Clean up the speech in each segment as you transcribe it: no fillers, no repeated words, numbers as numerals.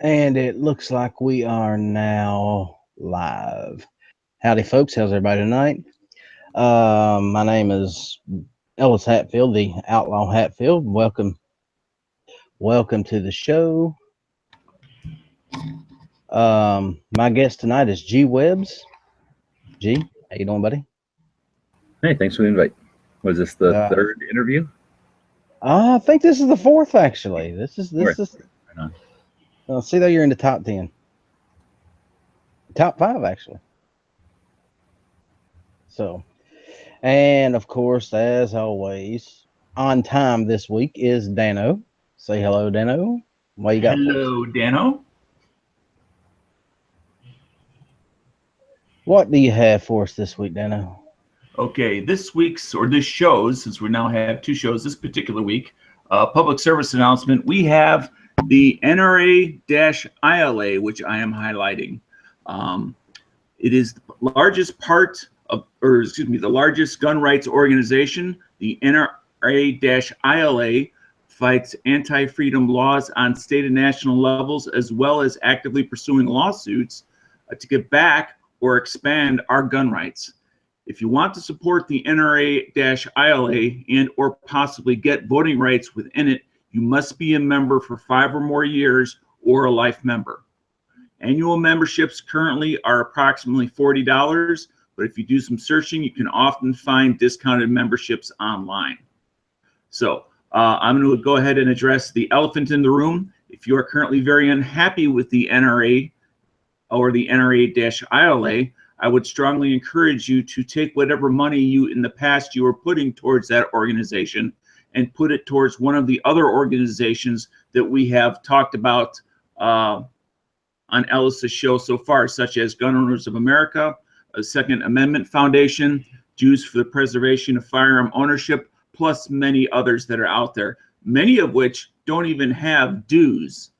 And it looks like we are now live. Howdy, folks. How's everybody tonight? My name is Ellis Hatfield, the Outlaw Hatfield. Welcome to the show. My guest tonight is GWebs. G, how you doing, buddy? Hey, thanks for the invite. Was this the Uh, third interview? I think this is the fourth, actually. This is Fourth. this is. Right on. See, though, you're in the top 10, top five, actually. So, and of course, as always, on time this week is Dano. Say hello, Dano. What you got for us? Hello, Dano. What do you have for us this week, Dano? Okay, this show's, since we now have two shows this particular week, public service announcement. We have the NRA-ILA, which I am highlighting. It is the largest the largest gun rights organization. The NRA-ILA fights anti-freedom laws on state and national levels, as well as actively pursuing lawsuits to get back or expand our gun rights. If you want to support the NRA-ILA and or possibly get voting rights within it, you must be a member for 5 or more years or a life member. Annual memberships currently are approximately $40, but if you do some searching, you can often find discounted memberships online. So I'm going to go ahead and address the elephant in the room. If you are currently very unhappy with the NRA or the NRA-ILA, I would strongly encourage you to take whatever money you in the past you were putting towards that organization and put it towards one of the other organizations that we have talked about on Ellis's show so far, such as Gun Owners of America, a Second Amendment Foundation, Jews for the Preservation of Firearm Ownership, plus many others that are out there, many of which don't even have dues.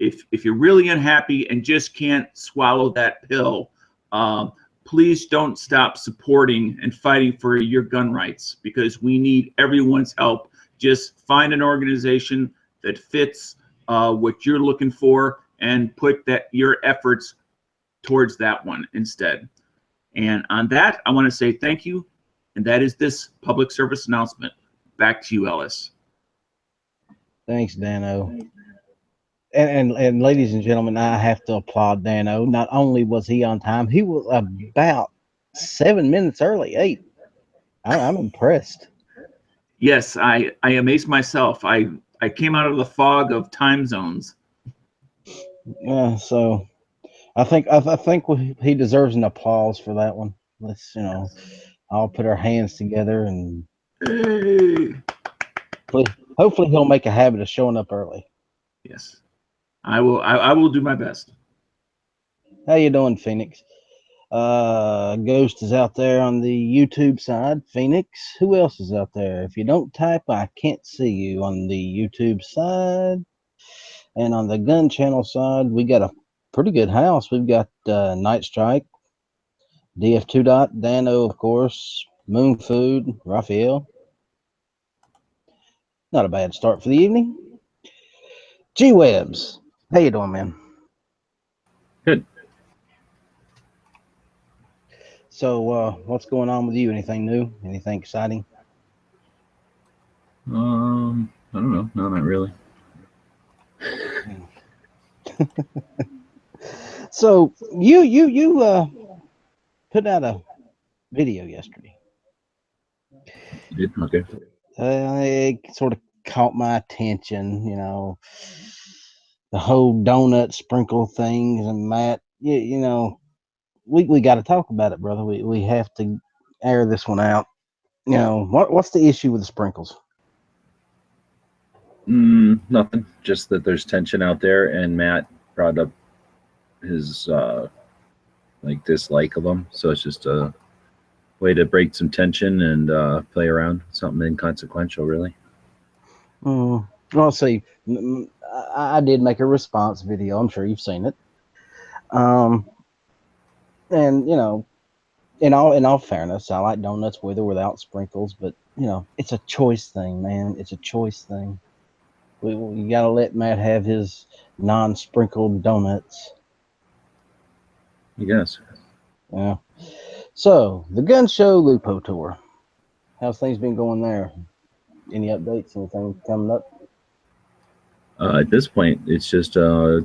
If you're really unhappy and just can't swallow that pill, please don't stop supporting and fighting for your gun rights, because we need everyone's help. Just find an organization that fits what you're looking for and put your efforts towards that one instead. And on that, I want to say thank you. And that is this public service announcement. Back to you, Ellis. Thanks, Dano. And ladies and gentlemen, I have to applaud Dano. Not only was he on time, he was about 7 minutes early. 8. I'm impressed. Yes, I amazed myself. I came out of the fog of time zones. So I think he deserves an applause for that one. Let's all put our hands together and Hey. hopefully he'll make a habit of showing up early. Yes, I will do my best. How you doing, Phoenix? Ghost is out there on the YouTube side. Phoenix, who else is out there? If you don't type, I can't see you on the YouTube side. And on the gun channel side, we got a pretty good house. We've got Night Strike, DF2 Dot, Dano, of course, Moon Food, Raphael. Not a bad start for the evening. GWebs, how you doing, man? Good. So, what's going on with you? Anything new? Anything exciting? I don't know. No, not really. So you put out a video yesterday. Okay. It sort of caught my attention. The whole donut sprinkle things, and Matt, we got to talk about it, brother. We have to air this one out. What's the issue with the sprinkles? Nothing. Just that there's tension out there, and Matt brought up his dislike of them. So it's just a way to break some tension and play around. Something inconsequential, really. Well, see, I did make a response video. I'm sure you've seen it. And in all fairness, I like donuts with or without sprinkles, but it's a choice thing, man. It's a choice thing. We gotta let Matt have his non-sprinkled donuts. I guess. Yeah. So the gun show Lupo tour. How's things been going there? Any updates? Anything coming up? At this point, it's just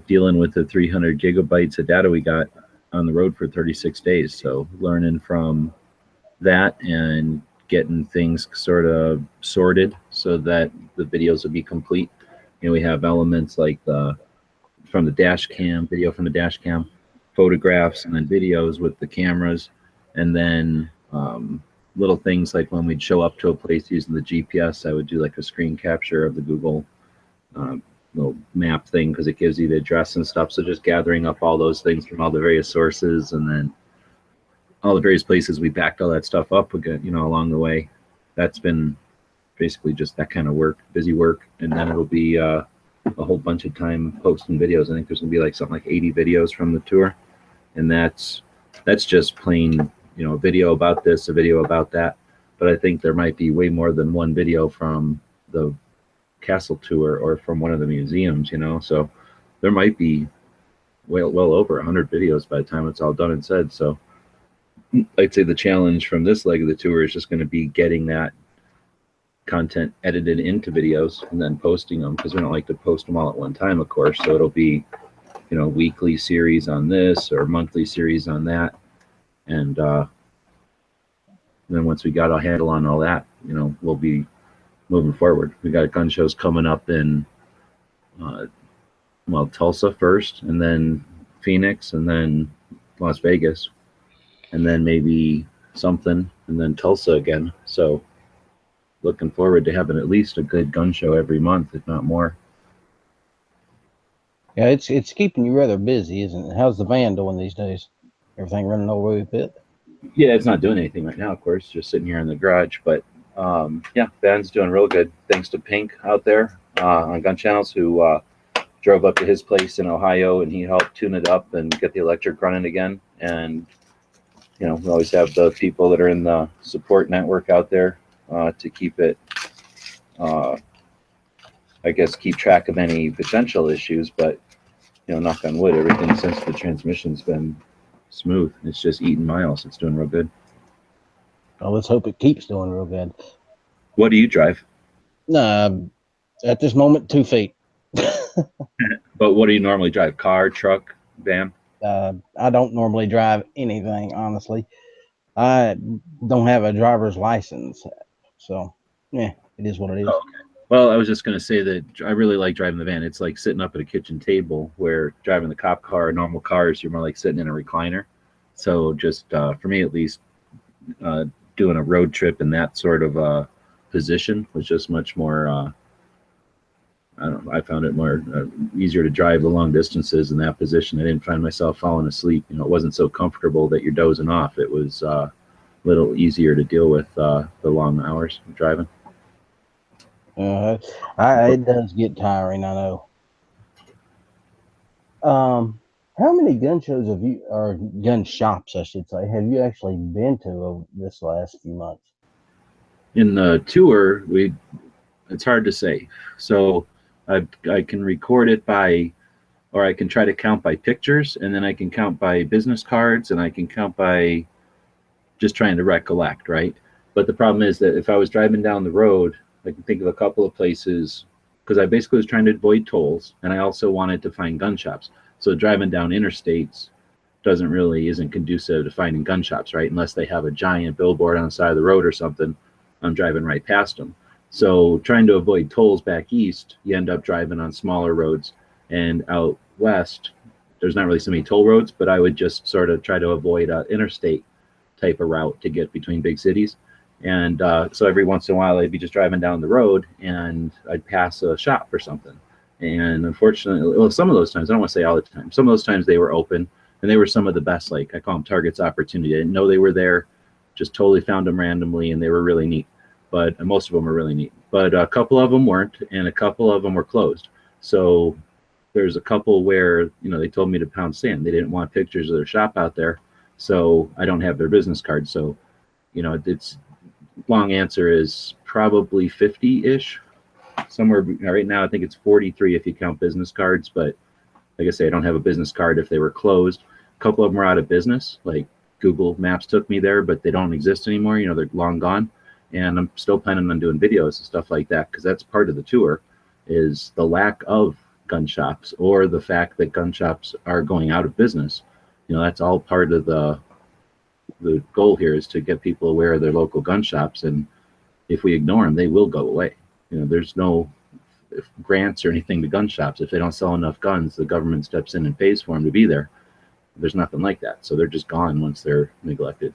dealing with the 300 gigabytes of data we got on the road for 36 days. So learning from that and getting things sort of sorted so that the videos will be complete. You know, we have elements like from the dash cam, video from the dash cam, photographs, and then videos with the cameras, and then little things like when we'd show up to a place using the GPS, I would do like a screen capture of the Google uh, little map thing because it gives you the address and stuff. So just gathering up all those things from all the various sources, and then all the various places we backed all that stuff up again, you know, along the way. That's been basically just that kind of work, busy work, and then it'll be a whole bunch of time posting videos. I think there's gonna be like something like 80 videos from the tour, and that's just plain, you know, a video about this, a video about that. But I think there might be way more than one video from the castle tour or from one of the museums, you know. So there might be well over 100 videos by the time it's all done and said. So I'd say the challenge from this leg of the tour is just going to be getting that content edited into videos and then posting them, because we don't like to post them all at one time, of course. So it'll be, you know, weekly series on this or monthly series on that. And then once we got a handle on all that, you know, we'll be moving forward. We got gun shows coming up in, well, Tulsa first, and then Phoenix, and then Las Vegas, and then maybe something, and then Tulsa again. So looking forward to having at least a good gun show every month, if not more. Yeah, it's keeping you rather busy, isn't it? How's the van doing these days? Everything running over a bit? Yeah, it's not doing anything right now, of course, just sitting here in the garage. But yeah, Ben's doing real good. Thanks to Pink out there on Gun Channels, who drove up to his place in Ohio, and he helped tune it up and get the electric running again. And you know, we always have the people that are in the support network out there to keep it, I guess, keep track of any potential issues. But you know, knock on wood, everything since the transmission's been smooth. It's just eating miles. It's doing real good. Oh, let's hope it keeps doing real good. What do you drive? At this moment, 2 feet. But what do you normally drive? Car, truck, van? I don't normally drive anything, honestly. I don't have a driver's license, so yeah, it is what it is. Oh, okay. Well, I was just going to say that I really like driving the van. It's like sitting up at a kitchen table, where driving the cop car, normal cars, you're more like sitting in a recliner. So just for me, at least, doing a road trip in that sort of position was just much more, I don't know, I found it more easier to drive the long distances in that position. I didn't find myself falling asleep. You know, it wasn't so comfortable that you're dozing off. It was a little easier to deal with the long hours of driving. It does get tiring, I know. How many gun shows have you, or gun shops, I should say, have you actually been to over this last few months? In the tour, it's hard to say. So I can record it by, or I can try to count by pictures, and then I can count by business cards, and I can count by just trying to recollect, right? But the problem is that if I was driving down the road, I can think of a couple of places, because I basically was trying to avoid tolls, and I also wanted to find gun shops. So driving down interstates isn't conducive to finding gun shops, right? Unless they have a giant billboard on the side of the road or something, I'm driving right past them. So trying to avoid tolls back east, you end up driving on smaller roads, and out west, there's not really so many toll roads, but I would just sort of try to avoid an interstate type of route to get between big cities. And so every once in a while, I'd be just driving down the road, and I'd pass a shop or something. And unfortunately, well, some of those times, I don't want to say all the time, some of those times they were open, and they were some of the best, like I call them targets opportunity. I didn't know they were there, just totally found them randomly, and they were really neat. But most of them were really neat. But a couple of them weren't, and a couple of them were closed. So there's a couple where, you know, they told me to pound sand. They didn't want pictures of their shop out there, so I don't have their business card. So, you know, it's long answer is probably 50-ish somewhere right now. I think it's 43 if you count business cards, but like I say, I don't have a business card if they were closed. A couple of them are out of business. Like Google Maps took me there, but they don't exist anymore. You know, they're long gone. And I'm still planning on doing videos and stuff like that, because that's part of the tour, is the lack of gun shops, or the fact that gun shops are going out of business. You know, that's all part of the goal here, is to get people aware of their local gun shops. And if we ignore them, they will go away. You know, there's no grants or anything to gun shops. If they don't sell enough guns, the government steps in and pays for them to be there. There's nothing like that. So they're just gone once they're neglected.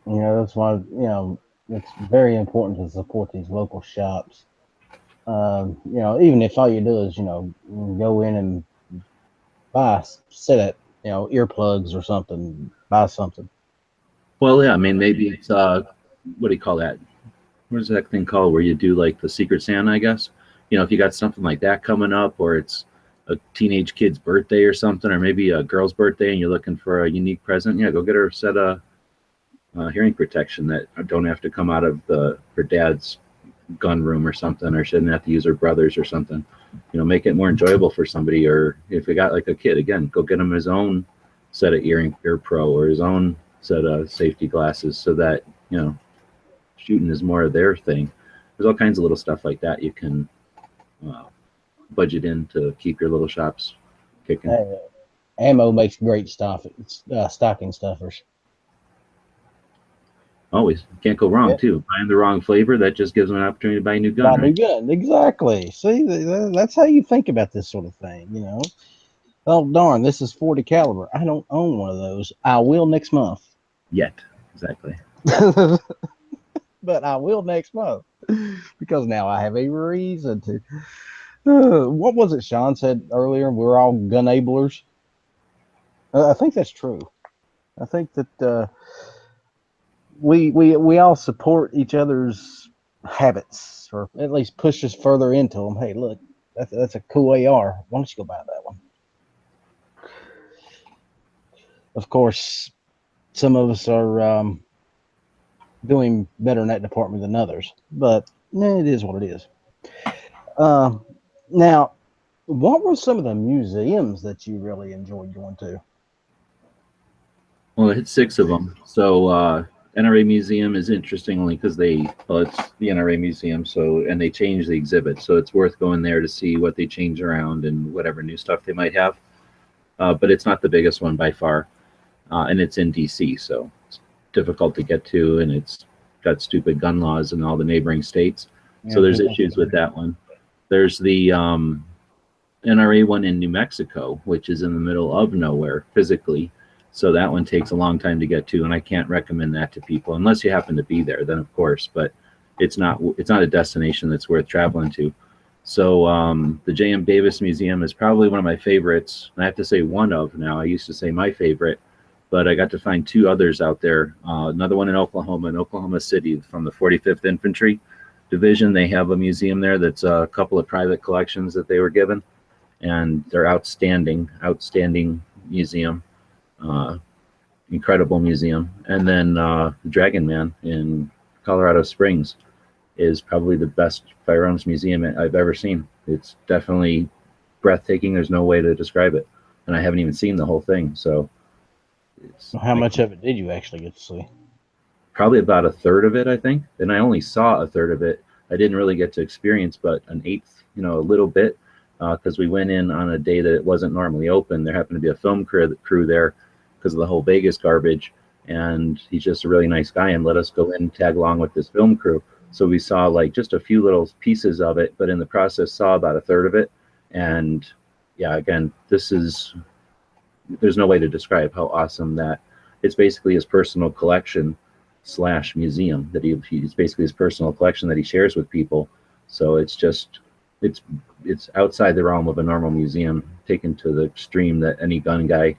You know, that's why, you know, it's very important to support these local shops. You know, even if all you do is, you know, go in and buy a set of, you know, earplugs or something, buy something. Well, yeah, I mean, maybe it's, what do you call that? What is that thing called where you do like the Secret Santa, I guess? You know, if you got something like that coming up, or it's a teenage kid's birthday or something, or maybe a girl's birthday and you're looking for a unique present, yeah, go get her a set of hearing protection that don't have to come out of her dad's gun room or something, or shouldn't have to use her brother's or something. You know, make it more enjoyable for somebody. Or if you got like a kid, again, go get him his own set of Ear Pro, or his own set of safety glasses, so that, you know, shooting is more of their thing. There's all kinds of little stuff like that you can budget in to keep your little shops kicking. Ammo makes great stuff. It's stocking stuffers. Always can't go wrong. Too buying the wrong flavor, that just gives them an opportunity to buy a new gun. Buy a new gun, exactly. See, that's how you think about this sort of thing. You know, oh darn, this is 40 caliber. I don't own one of those. I will next month. Yet, exactly. But I will next month, because now I have a reason to. What was it Sean said earlier? We're all gun-ablers. I think that's true. I think that we all support each other's habits, or at least push us further into them. Hey, look, that's a cool AR. Why don't you go buy that one? Of course, some of us are doing better in that department than others, but it is what it is. Now, what were some of the museums that you really enjoyed going to? Well, I hit 6 of them. So NRA Museum is interesting only because it's the NRA Museum, so, and they change the exhibit, so it's worth going there to see what they change around and whatever new stuff they might have. But it's not the biggest one by far, and it's in DC, so it's difficult to get to, and it's got stupid gun laws in all the neighboring states. So there's issues with that one. There's the NRA one in New Mexico, which is in the middle of nowhere physically. So that one takes a long time to get to, and I can't recommend that to people unless you happen to be there, then of course, but it's not a destination that's worth traveling to. So the J.M. Davis Museum is probably one of my favorites. I have to say one of now. I used to say my favorite, but I got to find 2 others out there. Another one in Oklahoma City, from the 45th Infantry Division. They have a museum there that's a couple of private collections that they were given, and they're outstanding museum. Incredible museum. And then the Dragon Man in Colorado Springs is probably the best firearms museum I've ever seen. It's definitely breathtaking. There's no way to describe it, and I haven't even seen the whole thing. So how much of it did you actually get to see? Probably about a third of it, I think. And I only saw a third of it. I didn't really get to experience but an eighth, you know, a little bit, because we went in on a day that it wasn't normally open. There happened to be a film crew there because of the whole Vegas garbage, and he's just a really nice guy and let us go in and tag along with this film crew. So we saw like just a few little pieces of it, but in the process saw about a third of it. And yeah, again, there's no way to describe how awesome that. It's basically his personal collection / museum that he's basically his personal collection that he shares with people. So it's outside the realm of a normal museum, taken to the extreme that any gun guy,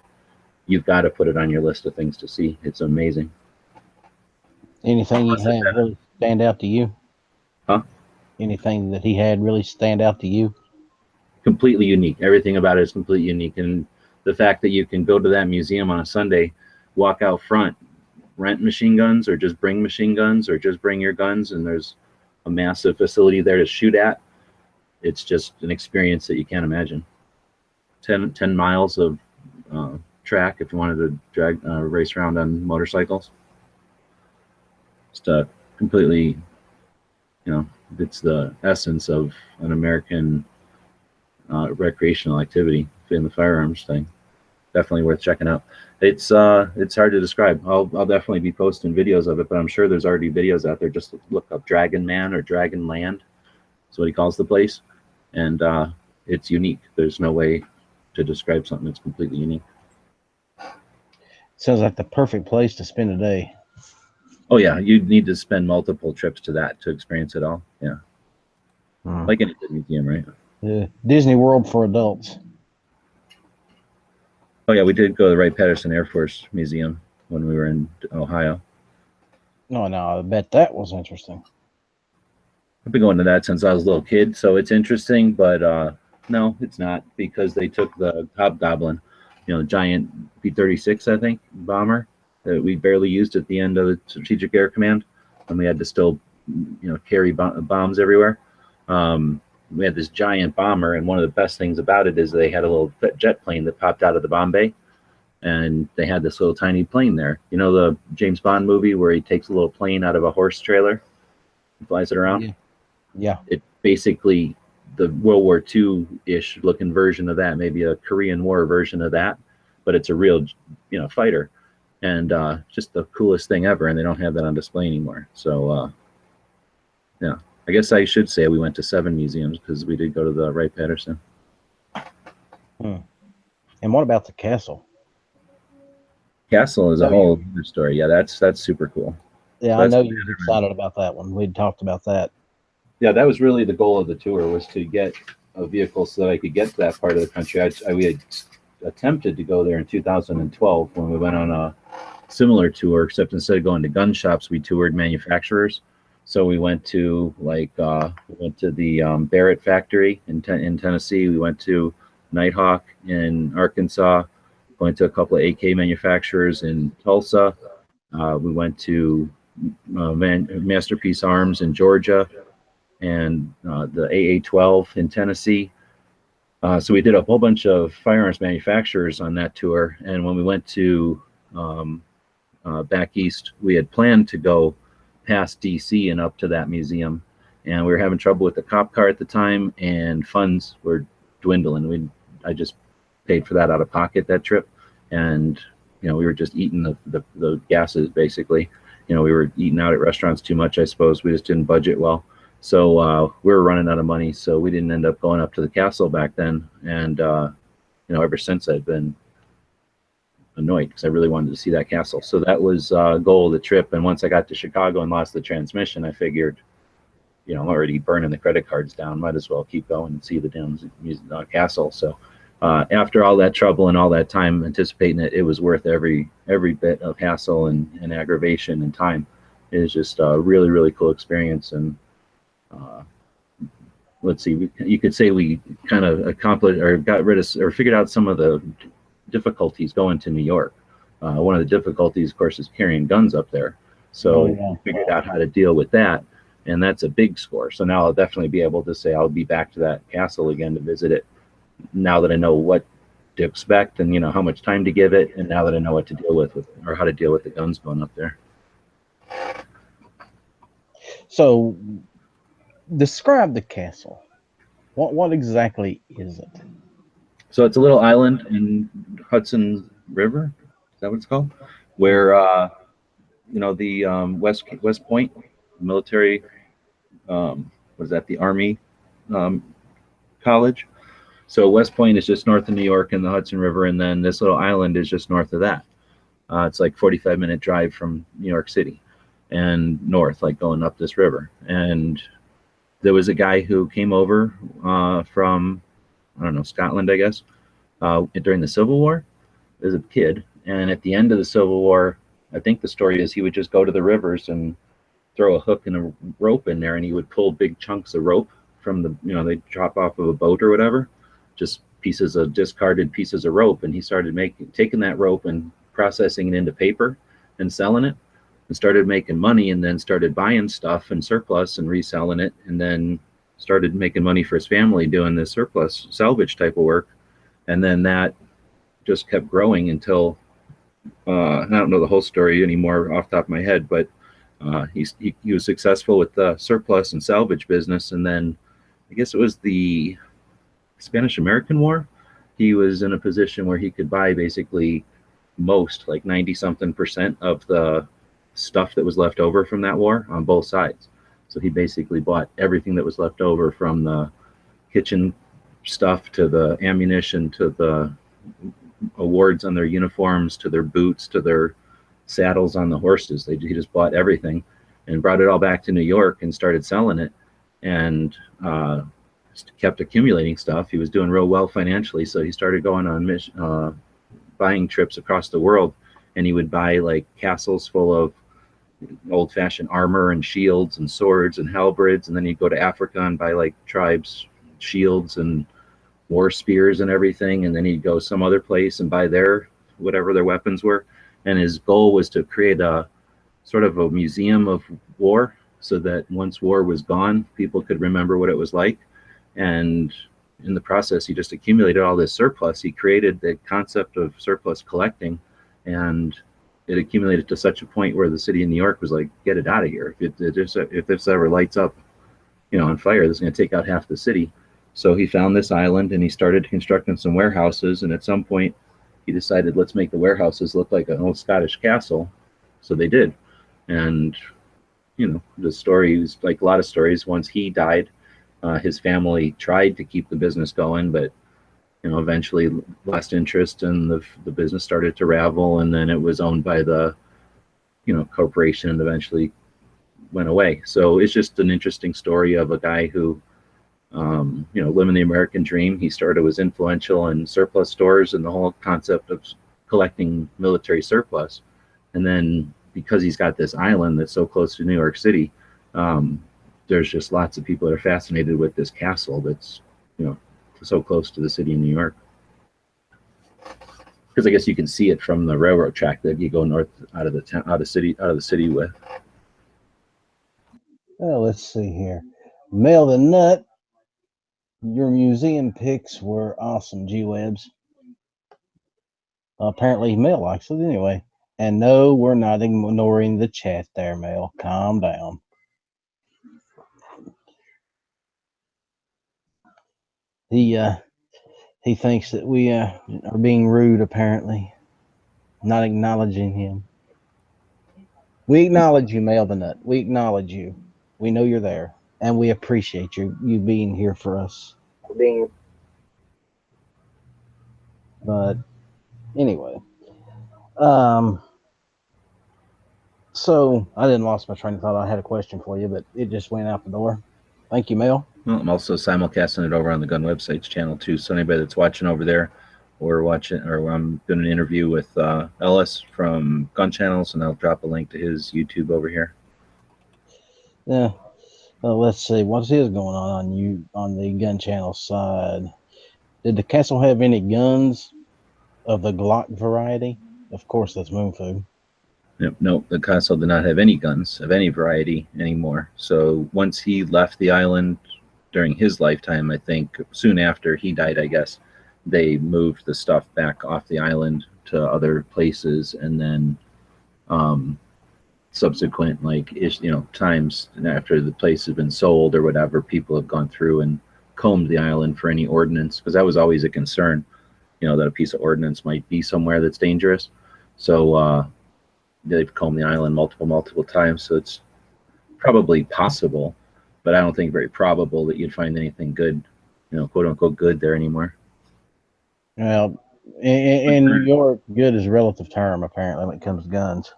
you've got to put it on your list of things to see. It's amazing. Anything he had really stand out to you? Huh? Anything that he had really stand out to you? Completely unique. Everything about it is completely unique. And the fact that you can go to that museum on a Sunday, walk out front, rent machine guns, or just bring machine guns, or just bring your guns, and there's a massive facility there to shoot at. It's just an experience that you can't imagine. 10 miles of track if you wanted to drag race around on motorcycles. Just completely, it's the essence of an American recreational activity in the firearms thing. Definitely worth checking out. It's hard to describe. I'll definitely be posting videos of it, but I'm sure there's already videos out there. Just look up Dragon Man or Dragon Land. That's what he calls the place, and it's unique. There's no way to describe something that's completely unique. Sounds like the perfect place to spend a day. Oh yeah, you need to spend multiple trips to that to experience it all. Yeah, like any good museum, right? Yeah. Disney World for adults. Oh yeah, we did go to the Wright-Patterson Air Force Museum when we were in Ohio. No, I bet that was interesting. I've been going to that since I was a little kid, so it's interesting, but no, it's not, because they took the Hobgoblin, the giant B-36, I think, bomber that we barely used at the end of the Strategic Air Command, and we had to still, carry bombs everywhere. We had this giant bomber, and one of the best things about it is they had a little jet plane that popped out of the bomb bay, and they had this little tiny plane there. You know the James Bond movie where he takes a little plane out of a horse trailer and flies it around? Yeah. It basically the World War II-ish looking version of that, maybe a Korean War version of that, but it's a real, fighter, and just the coolest thing ever. And they don't have that on display anymore. So, yeah, I guess I should say we went to 7 museums because we did go to the Wright-Patterson. And what about the castle? Castle is a whole other story. Yeah, that's super cool. Yeah, So I know you're excited about that one. We talked about that. Yeah, that was really the goal of the tour, was to get a vehicle so that I could get to that part of the country. We had attempted to go there in 2012 when we went on a similar tour, except instead of going to gun shops, we toured manufacturers. So we went to the Barrett factory in Tennessee. We went to Nighthawk in Arkansas. Went to a couple of AK manufacturers in Tulsa. We went to Masterpiece Arms in Georgia, and the AA-12 in Tennessee. So we did a whole bunch of firearms manufacturers on that tour. And when we went to back east, we had planned to go past DC and up to that museum. And we were having trouble with the cop car at the time, and funds were dwindling. I just paid for that out of pocket that trip. And, we were just eating the gases, basically. We were eating out at restaurants too much, I suppose. We just didn't budget well. So we were running out of money, so we didn't end up going up to the castle back then. And ever since, I've been annoyed because I really wanted to see that castle. So that was goal of the trip. And once I got to Chicago and lost the transmission, I figured, I'm already burning the credit cards down. Might as well keep going and see the damn castle. So after all that trouble and all that time anticipating it, it was worth every bit of hassle and aggravation and time. It was just a really, really cool experience. And let's see, you could say we kind of accomplished or got rid of or figured out some of the difficulties going to New York. One of the difficulties, of course, is carrying guns up there. So we figured out how to deal with that, and that's a big score. So now I'll definitely be able to say I'll be back to that castle again to visit it, now that I know what to expect and how much time to give it, and now that I know what to deal with or how to deal with the guns going up there. So describe the castle. What exactly is it? So it's a little island in Hudson River. Is that what it's called? Where the West Point military, was that the Army college? So West Point is just north of New York in the Hudson River, and then this little island is just north of that. It's like 45-minute drive from New York City and north, like going up this river. And there was a guy who came over from, I don't know, Scotland, I guess, during the Civil War as a kid. And at the end of the Civil War, I think the story is he would just go to the rivers and throw a hook and a rope in there, and he would pull big chunks of rope from the, they'd drop off of a boat or whatever, just discarded pieces of rope. And he started taking that rope and processing it into paper and selling it. and started making money, and then started buying stuff in surplus and reselling it, and then started making money for his family doing this surplus salvage type of work. And then that just kept growing until I don't know the whole story anymore off the top of my head, but he was successful with the surplus and salvage business. And then I guess it was the Spanish American War. He was in a position where he could buy basically most, like 90 something percent of the stuff that was left over from that war on both sides. So he basically bought everything that was left over, from the kitchen stuff to the ammunition to the awards on their uniforms to their boots to their saddles on the horses. He just bought everything and brought it all back to New York and started selling it, and kept accumulating stuff. He was doing real well financially, so he started going on buying trips across the world, and he would buy like castles full of old-fashioned armor and shields and swords and halberds, and then he'd go to Africa and buy like tribes shields and war spears and everything, and then he'd go some other place and buy their whatever their weapons were. And his goal was to create a sort of a museum of war, so that once war was gone, people could remember what it was like. And in the process, he just accumulated all this surplus. He created the concept of surplus collecting, and it accumulated to such a point where the city of New York was like, get it out of here. If this ever lights up, on fire, this is going to take out half the city. So he found this island and he started constructing some warehouses. And at some point he decided, let's make the warehouses look like an old Scottish castle. So they did. And, the story is like a lot of stories. Once he died, his family tried to keep the business going, but eventually lost interest, and the business started to ravel, and then it was owned by the corporation and eventually went away. So it's just an interesting story of a guy who living the American dream. He was influential in surplus stores and the whole concept of collecting military surplus. And then because he's got this island that's so close to New York City, there's just lots of people that are fascinated with this castle that's so close to the city of New York. Because I guess you can see it from the railroad track that you go north out of the city with. Well, let's see here. Mel the Nut, your museum pics were awesome, GWebs. Apparently Mel likes it anyway. And no, we're not ignoring the chat there, Mel. Calm down. He thinks that we are being rude, apparently. Not acknowledging him. We acknowledge you, Mel the Nut. We acknowledge you. We know you're there. And we appreciate you being here for us. But anyway. So I didn't lost my train of thought. I had a question for you, but it just went out the door. Thank you, Mel. Well, I'm also simulcasting it over on the Gun Websites channel too. So anybody that's watching over there, I'm doing an interview with Ellis from Gun Channels, and I'll drop a link to his YouTube over here. Yeah. Well, let's see. What's his going on the Gun Channel side? Did the castle have any guns of the Glock variety? Of course, that's Moon Food. Yep, no, the castle did not have any guns of any variety anymore. So once he left the island during his lifetime, I think soon after he died, I guess, they moved the stuff back off the island to other places, and then subsequent times after the place has been sold or whatever, people have gone through and combed the island for any ordnance, because that was always a concern, that a piece of ordnance might be somewhere that's dangerous. So they've combed the island multiple times. So it's probably possible, but I don't think very probable that you'd find anything good, quote unquote good there anymore. Well, in New York, good is a relative term apparently when it comes to guns.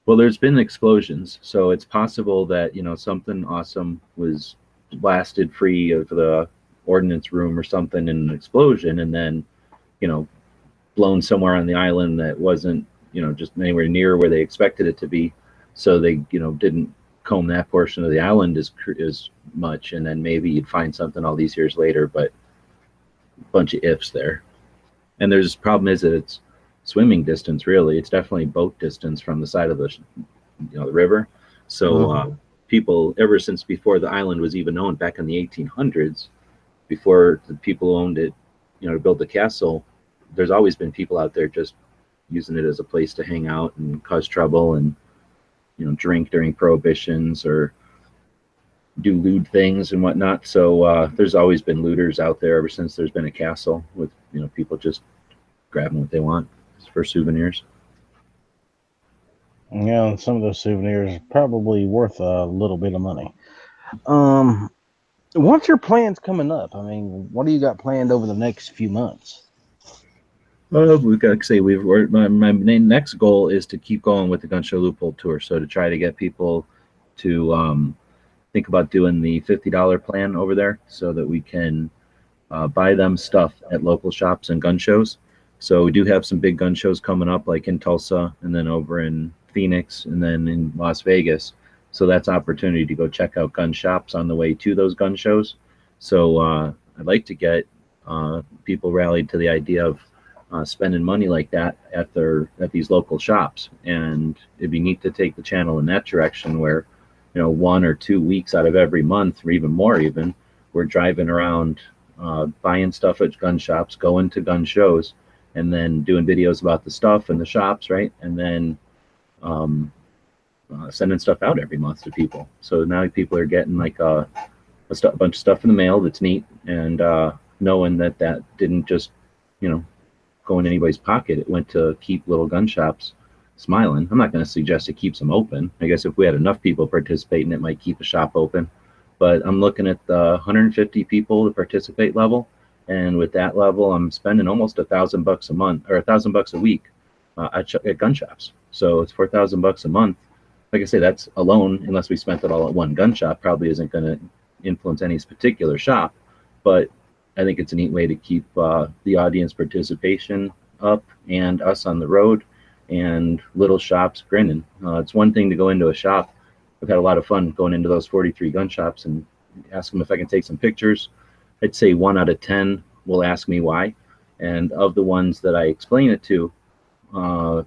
Well, there's been explosions, so it's possible that something awesome was blasted free of the ordnance room or something in an explosion, and then blown somewhere on the island that wasn't just anywhere near where they expected it to be. So they didn't comb that portion of the island as much, and then maybe you'd find something all these years later, but a bunch of ifs there. And there's problem is that it's swimming distance, really. It's definitely boat distance from the side of the the river. So people, ever since before the island was even owned back in the 1800s, before the people owned it, to build the castle, there's always been people out there just using it as a place to hang out and cause trouble and drink during prohibitions or do lewd things and whatnot. So there's always been looters out there ever since there's been a castle with people just grabbing what they want for souvenirs. Yeah, and some of those souvenirs are probably worth a little bit of money. What's your plans coming up? I mean, what do you got planned over the next few months? Well, we've got to say my next goal is to keep going with the Gun Show Loophole Tour. So to try to get people to think about doing the $50 plan over there, so that we can buy them stuff at local shops and gun shows. So we do have some big gun shows coming up, like in Tulsa, and then over in Phoenix, and then in Las Vegas. So that's opportunity to go check out gun shops on the way to those gun shows. So I'd like to get people rallied to the idea of spending money like that at these local shops, and it'd be neat to take the channel in that direction, where 1 or 2 weeks out of every month, or even more, we're driving around buying stuff at gun shops, going to gun shows, and then doing videos about the stuff in the shops, right? And then sending stuff out every month to people. So now people are getting like a bunch of stuff in the mail that's neat, and knowing that didn't just go in anybody's pocket. It went to keep little gun shops smiling. I'm not going to suggest it keeps them open. I guess if we had enough people participating, it might keep a shop open. But I'm looking at the 150 people to participate level, and with that level, I'm spending almost $1,000 a month, or $1,000 a week at gun shops. So it's $4,000 a month. Like I say, that's alone, unless we spent it all at one gun shop, probably isn't going to influence any particular shop. But I think it's a neat way to keep the audience participation up and us on the road and little shops grinning. It's one thing to go into a shop. I've had a lot of fun going into those 43 gun shops and ask them if I can take some pictures. I'd say 1 out of 10 will ask me why. And of the ones that I explain it to,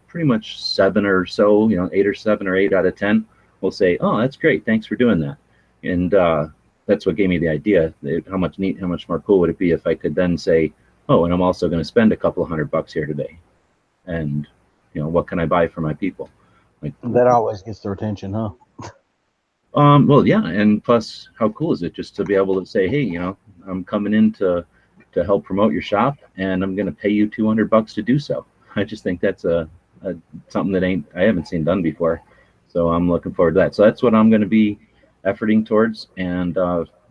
pretty much 7 or so, 8 or 7 or 8 out of 10 will say, "Oh, that's great. Thanks for doing that." And that's what gave me the idea. How much more cool would it be if I could then say, "Oh, and I'm also going to spend a couple of $100 here today. And, what can I buy for my people?" Like, that always gets their attention, huh? Well, yeah, and plus, how cool is it just to be able to say, "Hey, I'm coming in to help promote your shop, and I'm going to pay you $200 to do so." I just think that's something that I haven't seen done before, so I'm looking forward to that. So that's what I'm going to be efforting towards, and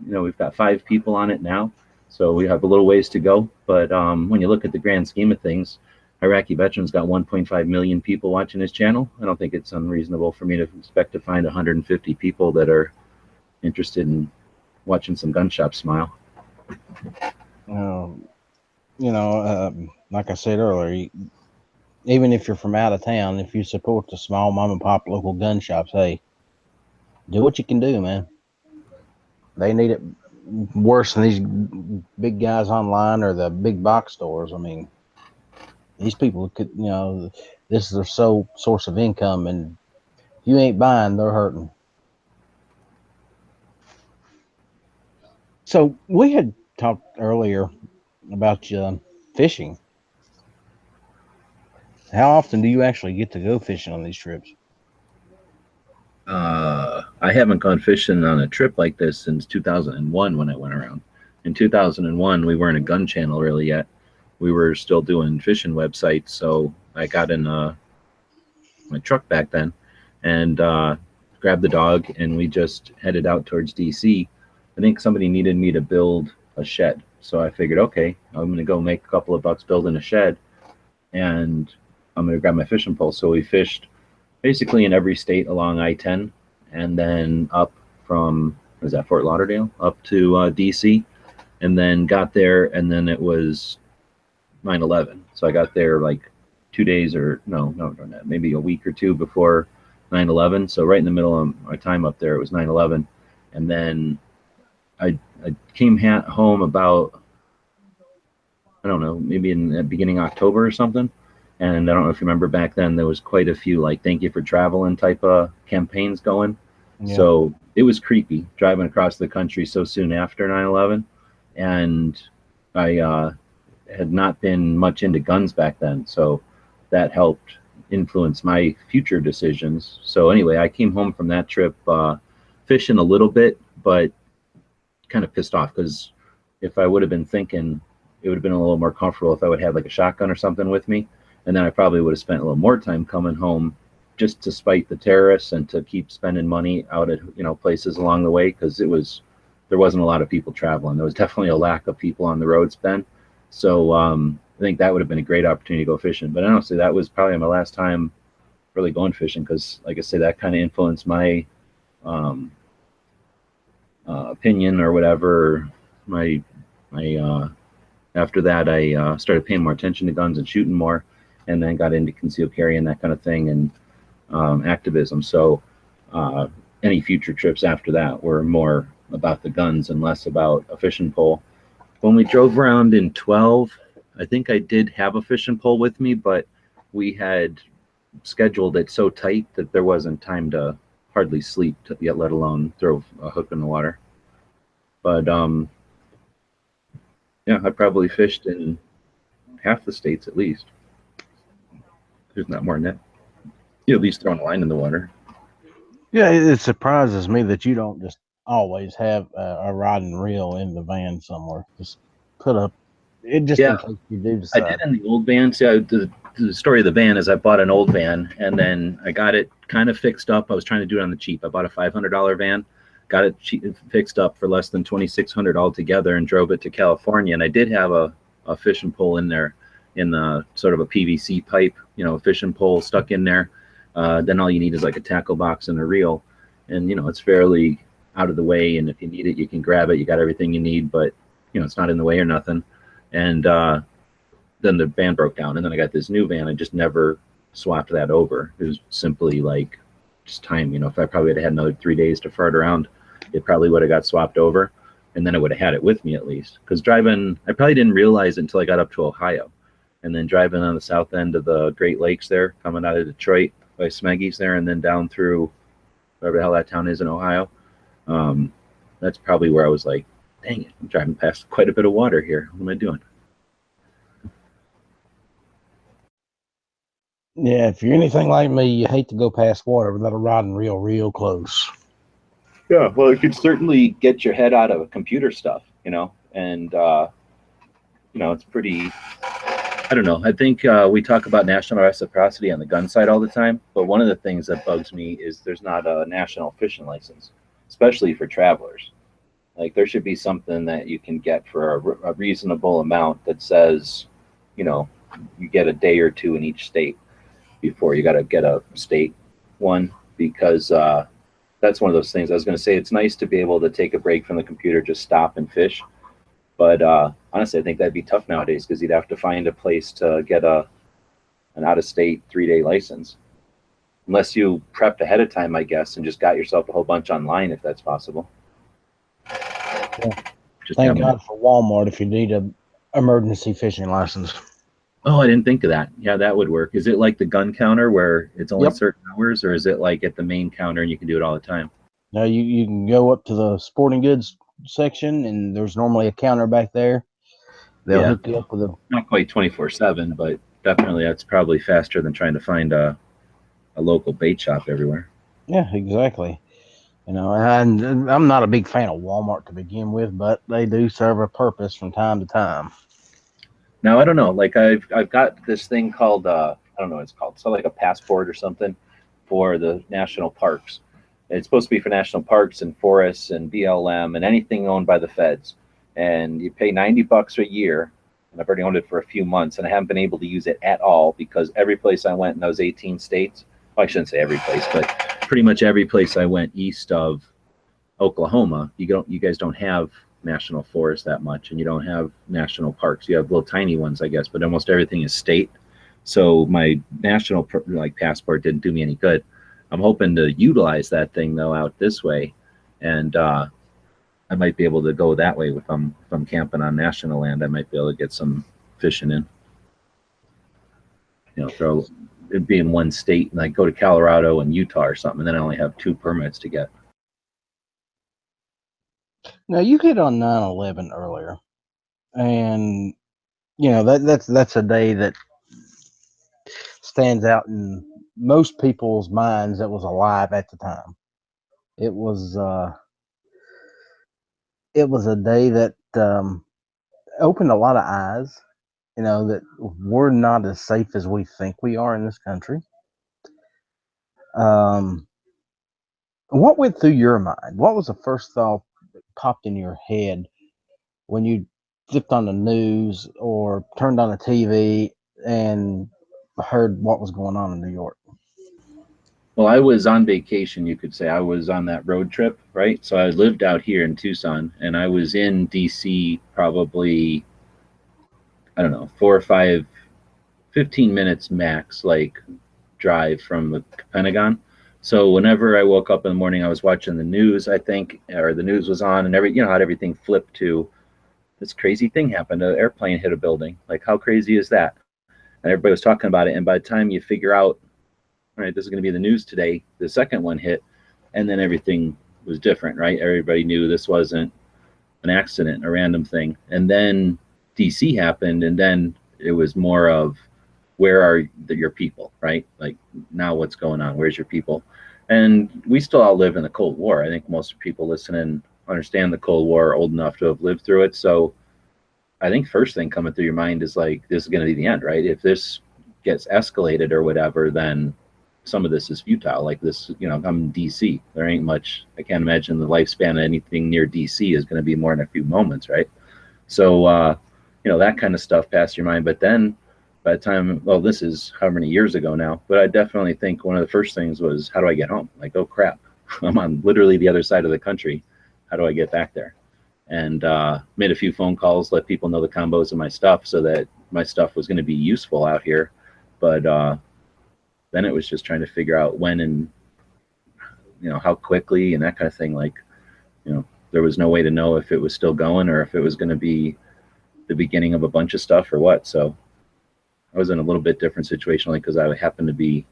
we've got 5 people on it now, so we have a little ways to go. But when you look at the grand scheme of things, Iraqi Veterans got 1.5 million people watching his channel. I don't think it's unreasonable for me to expect to find 150 people that are interested in watching some gun shop smile. Like I said earlier, even if you're from out of town, if you support the small mom and pop local gun shops, hey, do what you can do, man. They need it worse than these big guys online or the big box stores. I mean, these people could, this is their sole source of income, and if you ain't buying, they're hurting. So we had talked earlier about fishing. How often do you actually get to go fishing on these trips? I haven't gone fishing on a trip like this since 2001 when I went around. In 2001, we weren't a gun channel really yet. We were still doing fishing websites, so I got in my truck back then and grabbed the dog, and we just headed out towards DC. I think somebody needed me to build a shed, so I figured, okay, I'm going to go make a couple of bucks building a shed, and I'm going to grab my fishing pole. So we fished basically in every state along I-10, and then up from, was that Fort Lauderdale, up to DC, and then got there, and then it was 9/11. So I got there like 2 days or no, maybe a week or two before 9/11. So right in the middle of my time up there, it was 9/11, and then I came home about, I don't know, maybe in the beginning of October or something, And I don't know if you remember back then, there was quite a few like "thank you for traveling" type of campaigns going. Yeah. So it was creepy driving across the country so soon after 9/11, and I had not been much into guns back then, so that helped influence my future decisions. So anyway, I came home from that trip fishing a little bit, but kind of pissed off because if I would have been thinking, it would have been a little more comfortable if I would have like a shotgun or something with me, and then I probably would have spent a little more time coming home just to spite the terrorists and to keep spending money out at places along the way, because there wasn't a lot of people traveling. There was definitely a lack of people on the roads then. So I think that would have been a great opportunity to go fishing. But honestly, that was probably my last time really going fishing, because like I say, that kind of influenced my um, opinion or whatever. My after that, I started paying more attention to guns and shooting more, and then got into concealed carry and that kind of thing, and activism. So uh, any future trips after that were more about the guns and less about a fishing pole. When we drove around in 12, I think I did have a fishing pole with me, but we had scheduled it so tight that there wasn't time to hardly sleep, yet let alone throw a hook in the water. But yeah, I probably fished in half the states at least. There's not more than that. You at least throwing a line in the water. Yeah, it surprises me that you don't just always have a rod and reel in the van somewhere. Just put up it just Yeah, in case you do I decide. did in the old van. See, the story of the van is I bought an old van and then I got it kind of fixed up. I was trying to do it on the cheap. I bought a $500 van, got it fixed up for less than $2,600 altogether, and drove it to California. And I did have a fishing pole in there, in the sort of a PVC pipe, fishing pole stuck in there. Then all you need is like a tackle box and a reel, and it's fairly out of the way. And if you need it, you can grab it. You got everything you need, but it's not in the way or nothing. And then the van broke down, and then I got this new van. I just never swapped that over. It was simply like just time. If I probably had another 3 days to fart around, it probably would have got swapped over, and then I would have had it with me at least. Because driving, I probably didn't realize it until I got up to Ohio, and then driving on the south end of the Great Lakes there, coming out of Detroit by Smeggy's there, and then down through wherever the hell that town is in Ohio. That's probably where I was like, dang it, I'm driving past quite a bit of water here. What am I doing? Yeah, if you're anything like me, you hate to go past water without a rod and reel real close. Yeah, well, it could certainly get your head out of computer stuff, and it's pretty. I don't know. I think we talk about national reciprocity on the gun side all the time, but one of the things that bugs me is there's not a national fishing license, especially for travelers. Like there should be something that you can get for a reasonable amount that says, you get a day or two in each state before you got to get a state one, because that's one of those things. I was going to say it's nice to be able to take a break from the computer, just stop and fish. But honestly, I think that'd be tough nowadays because you'd have to find a place to get an out-of-state 3-day license, unless you prepped ahead of time, I guess, and just got yourself a whole bunch online, if that's possible. Yeah. Just Thank God for Walmart if you need a emergency fishing license. Oh, I didn't think of that. Yeah, that would work. Is it like the gun counter where it's only Yep. certain hours, or is it like at the main counter and you can do it all the time? Now you can go up to the sporting goods section, and there's normally a counter back there. They'll hook you up with a. Not quite 24/7, but definitely that's probably faster than trying to find a local bait shop everywhere. Yeah, exactly. And I'm not a big fan of Walmart to begin with, but they do serve a purpose from time to time. Now I don't know. Like I've got this thing called I don't know what it's called. It's like a passport or something for the national parks. It's supposed to be for national parks and forests and BLM and anything owned by the feds. And you pay $90 a year. And I've already owned it for a few months, and I haven't been able to use it at all because every place I went in those 18 states, well, I shouldn't say every place, but pretty much every place I went east of Oklahoma, you guys don't have national forests that much, and you don't have national parks. You have little tiny ones, I guess, but almost everything is state. So my national passport didn't do me any good. I'm hoping to utilize that thing though out this way, and I might be able to go that way if I'm camping on national land. I might be able to get some fishing in. throw it be in one state and like go to Colorado and Utah or something, and then I only have 2 permits to get. Now you hit on 9/11 earlier, and that's a day that stands out in most people's minds that was alive at the time. It was it was a day that opened a lot of eyes. That we're not as safe as we think we are in this country. Um, what went through your mind? What was the first thought that popped in your head when you flipped on the news or turned on the TV and heard what was going on in New York? Well, I was on vacation, you could say. I was on that road trip, right? So I lived out here in Tucson, and I was in DC probably, I don't know, 4 or 5, 15 minutes max, like drive from the Pentagon. So whenever I woke up in the morning, I was watching the news, I think, or the news was on, and how everything flipped to this crazy thing happened. An airplane hit a building. Like, how crazy is that? And everybody was talking about it. And by the time you figure out, all right, this is going to be the news today, the second one hit, and then everything was different, right? Everybody knew this wasn't an accident, a random thing. And then DC happened, and then it was more of where are your people, right? Like, now what's going on? Where's your people? And we still all live in the Cold War. I think most people listening understand the Cold War, old enough to have lived through it. So I think first thing coming through your mind is like, this is going to be the end, right? If this gets escalated or whatever, then some of this is futile. Like this, I'm in DC. There ain't much. I can't imagine the lifespan of anything near DC is going to be more than a few moments, right? So, that kind of stuff passed your mind. But then by the time, well, this is how many years ago now, but I definitely think one of the first things was, how do I get home? Like, oh crap, I'm on literally the other side of the country. How do I get back there? And made a few phone calls, let people know the combos of my stuff so that my stuff was going to be useful out here. But then it was just trying to figure out when and how quickly and that kind of thing. Like, there was no way to know if it was still going or if it was going to be the beginning of a bunch of stuff or what. So I was in a little bit different situation, like, because I happened to be,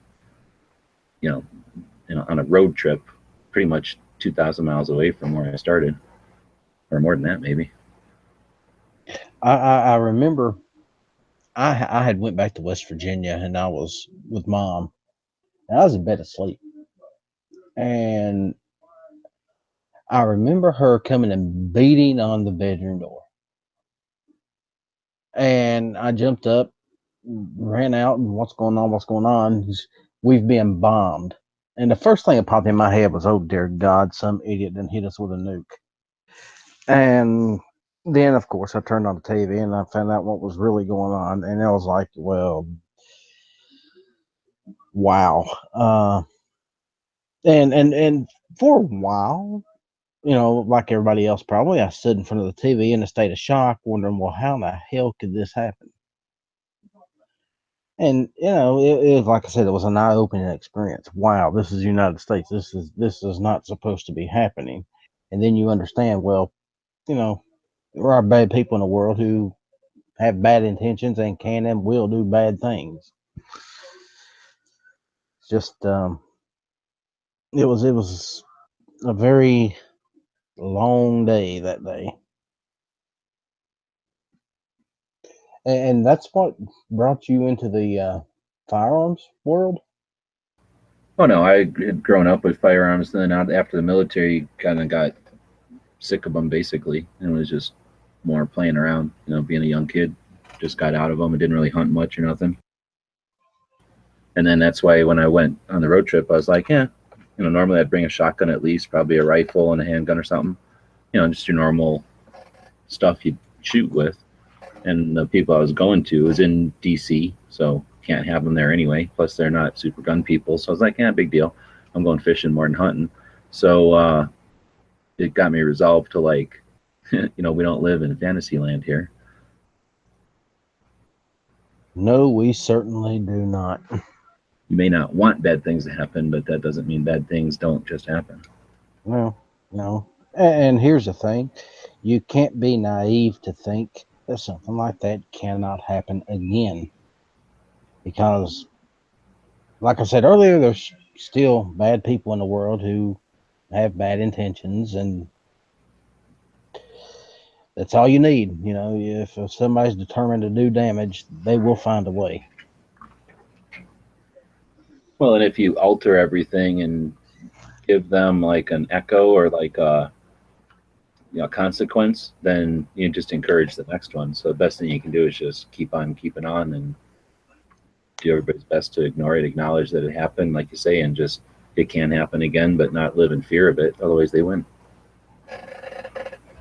on a road trip, pretty much 2,000 miles away from where I started, or more than that, maybe. I remember I had went back to West Virginia and I was with mom and I was in bed asleep. And I remember her coming and beating on the bedroom door. And I jumped up, ran out, and what's going on? What's going on? We've been bombed. And the first thing that popped in my head was, oh, dear God, some idiot done hit us with a nuke. And then, of course, I turned on the TV and I found out what was really going on. And I was like, well, wow. And for a while, like everybody else, probably, I stood in front of the TV in a state of shock, wondering, well, how the hell could this happen? And it was like I said, it was an eye-opening experience. Wow, this is the United States. This is not supposed to be happening. And then you understand, well, there are bad people in the world who have bad intentions and can and will do bad things. It's just it was a very long day that day. And that's what brought you into the firearms world. Oh no, I had grown up with firearms, and then after the military, kind of got sick of them basically, and was just more playing around. Being a young kid, just got out of them and didn't really hunt much or nothing. And then that's why when I went on the road trip, I was like, yeah, normally I'd bring a shotgun at least, probably a rifle and a handgun or something. Just your normal stuff you'd shoot with. And the people I was going to was in DC, so can't have them there anyway. Plus, they're not super gun people. So I was like, yeah, big deal. I'm going fishing more than hunting. So it got me resolved to like, we don't live in fantasy land here. No, we certainly do not. You may not want bad things to happen, but that doesn't mean bad things don't just happen. Well, no. And here's the thing, you can't be naive to think that something like that cannot happen again. because, like I said earlier, there's still bad people in the world who have bad intentions, and that's all you need. You know, if somebody's determined to do damage, they will find a way. Well, and if you alter everything and give them like an echo or like a consequence, then you just encourage the next one. So the best thing you can do is just keep on keeping on and do everybody's best to ignore it, acknowledge that it happened, like you say, and just it can happen again, but not live in fear of it. Otherwise, they win.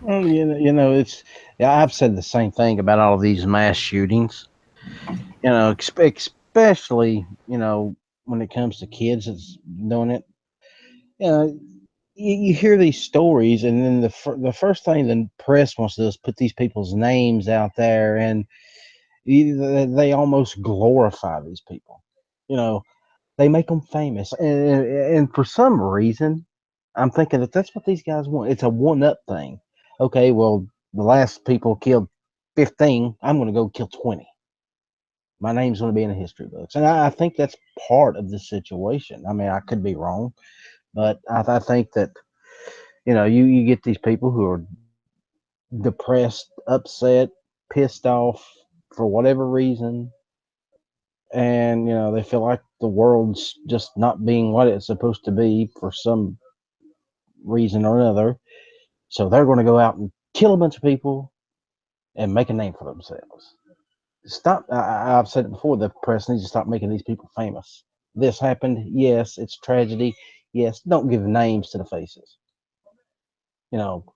Well, it's, yeah, I've said the same thing about all of these mass shootings. You know, especially when it comes to kids that's doing it. You know, you hear these stories, and then the first thing the press wants to do is put these people's names out there, and they almost glorify these people. You know, they make them famous, and for some reason, I'm thinking that that's what these guys want. It's a one-up thing. Okay, well, the last people killed 15. I'm going to go kill 20. My name's going to be in the history books, and I think that's part of the situation. I mean, I could be wrong, but I think that you get these people who are depressed, upset, pissed off for whatever reason, and they feel like the world's just not being what it's supposed to be for some reason or another. So they're going to go out and kill a bunch of people and make a name for themselves. Stop. I've said it before. The press needs to stop making these people famous. This happened. Yes, it's tragedy. Yes, don't give names to the faces. You know,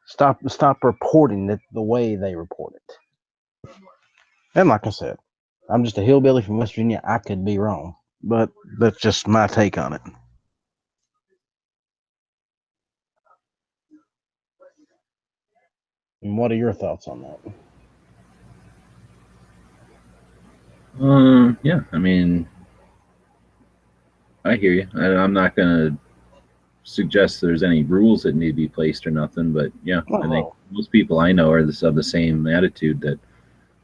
stop reporting it the way they report it. And like I said, I'm just a hillbilly from West Virginia. I could be wrong, but that's just my take on it. And what are your thoughts on that? Yeah, I mean, I hear you. I'm not going to suggest there's any rules that need to be placed or nothing, but yeah, I think most people I know are of the same attitude that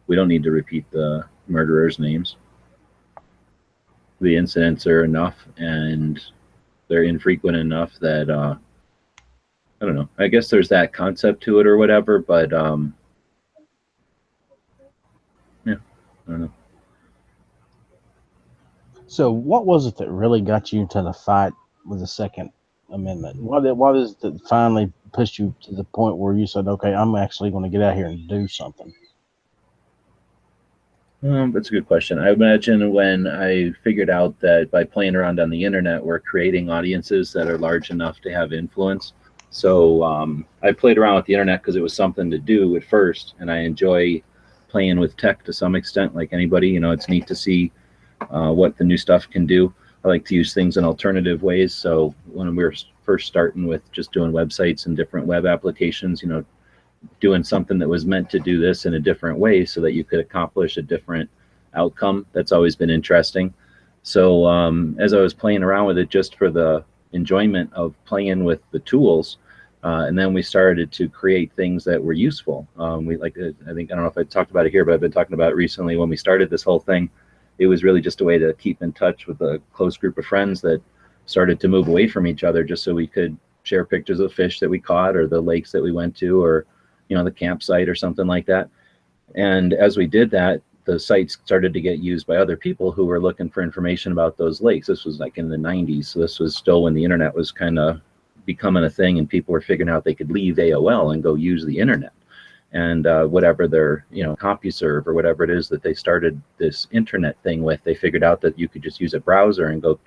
we don't need to repeat the murderers' names. The incidents are enough, and they're infrequent enough that I don't know. I guess there's that concept to it or whatever, but yeah, I don't know. So, what was it that really got you into the fight with the Second Amendment? What is it that finally pushed you to the point where you said, "Okay, I'm actually going to get out here and do something"? That's a good question. I imagine when I figured out that by playing around on the internet, we're creating audiences that are large enough to have influence. So I played around with the internet because it was something to do at first, and I enjoy playing with tech to some extent. Like anybody, it's neat to see what the new stuff can do. I like to use things in alternative ways. So when we were first starting with just doing websites and different web applications, doing something that was meant to do this in a different way so that you could accomplish a different outcome. That's always been interesting. So as I was playing around with it just for the enjoyment of playing with the tools, and then we started to create things that were useful. We like, I don't know if I talked about it here, but I've been talking about it recently. When we started this whole thing, it was really just a way to keep in touch with a close group of friends that started to move away from each other just so we could share pictures of fish that we caught or the lakes that we went to, or the campsite or something like that. And as we did that, the sites started to get used by other people who were looking for information about those lakes. This was like in the 90s. So this was still when the internet was kind of becoming a thing and people were figuring out they could leave AOL and go use the internet. And whatever their, CompuServe or whatever it is that they started this internet thing with, they figured out that you could just use a browser and go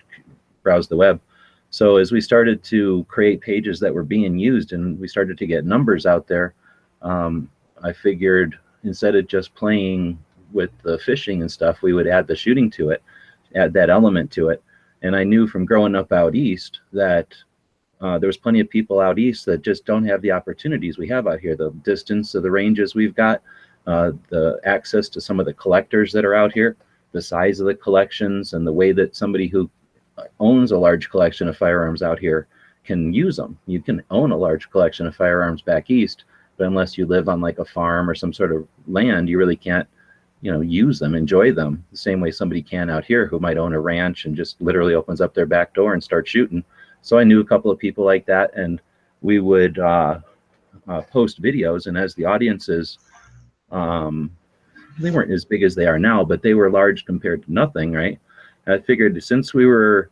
browse the web. So as we started to create pages that were being used and we started to get numbers out there, I figured instead of just playing with the fishing and stuff, we would add the shooting to it, add that element to it. And I knew from growing up out east that there was plenty of people out east that just don't have the opportunities we have out here, the distance of the ranges we've got, the access to some of the collectors that are out here, the size of the collections, and the way that somebody who owns a large collection of firearms out here can use them. You can own a large collection of firearms back east, but unless you live on like a farm or some sort of land, you really can't, use them, enjoy them the same way somebody can out here who might own a ranch and just literally opens up their back door and starts shooting. So I knew a couple of people like that, and we would post videos, and as the audiences, they weren't as big as they are now, but they were large compared to nothing, right? I figured since we were